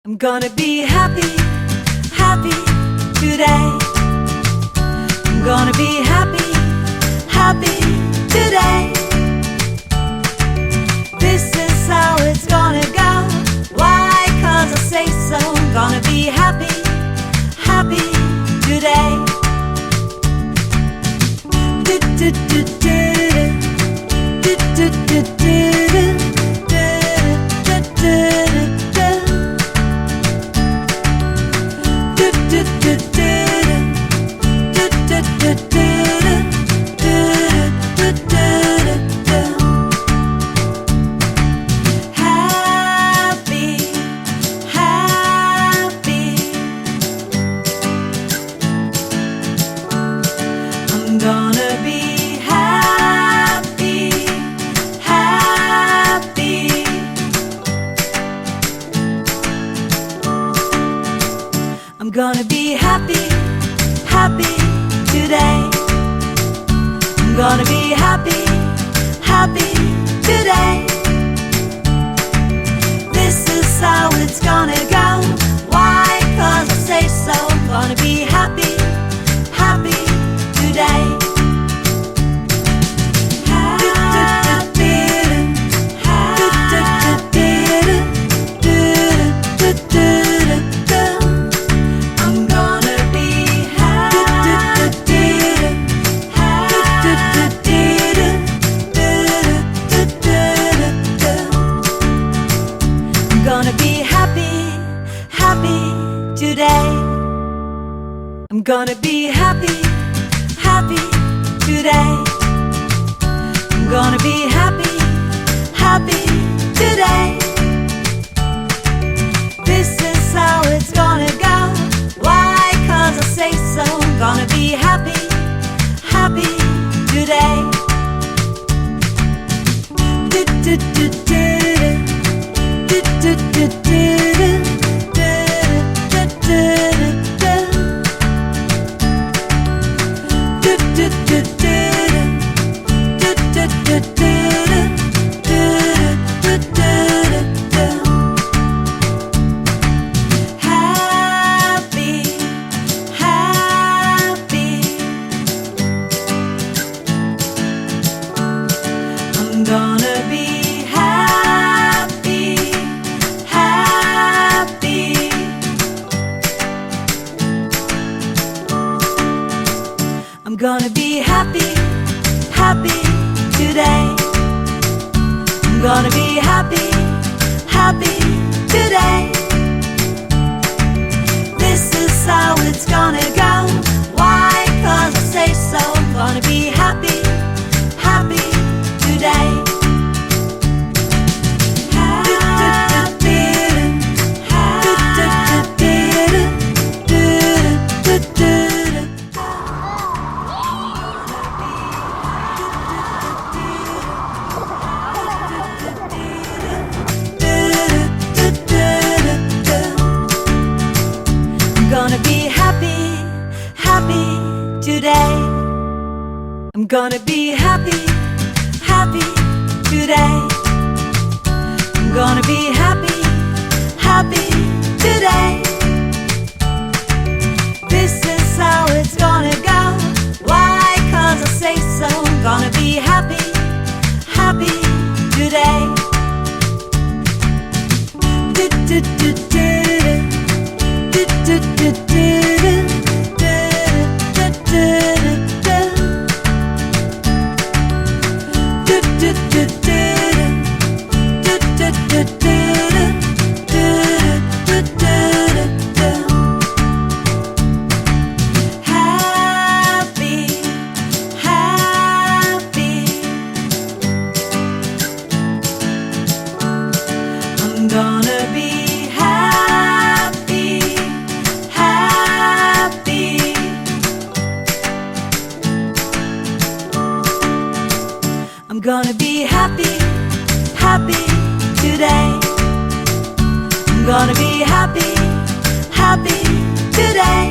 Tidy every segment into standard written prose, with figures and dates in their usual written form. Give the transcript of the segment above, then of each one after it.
I'm gonna be happy, happy today. I'm gonna be happy, happy today. This is how it's gonna go. Why? 'Cause I say so. I'm gonna be happy, happy today. Do, do, do, do, do, do, do, do, do. I'm gonna be happy, happy today. I'm gonna be happy, happy today. This is how it's gonna go. Why? 'Cause I say so. I'm gonna be happy, happy today. Today, I'm gonna be happy, happy today. I'm gonna be happy, happy today. This is how it's gonna go. Why? 'Cause I say so. I'm gonna be happy, happy today. Do, do, do, do, do, do, do, do, do. I'm gonna be happy, happy today. I'm gonna be happy, happy today. This is how it's gonna go. Why? 'Cause I say so. I'm gonna be happy, happy today. Today, I'm gonna be happy, happy today. I'm gonna be happy, happy today. This is how it's gonna go. Why? 'Cause I say so. I'm gonna be happy, happy today. Do, do, do, do, do, do, do, do, do. I'm gonna be happy, happy today. I'm gonna be happy, happy today.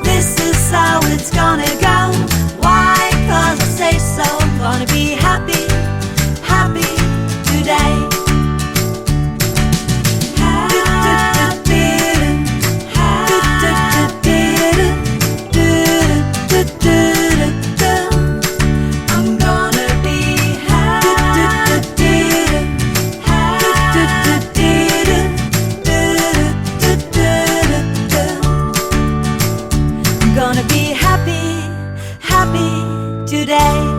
This is how it's gonna go. Why? 'Cause I say so. I'm gonna be happy, happy today. today.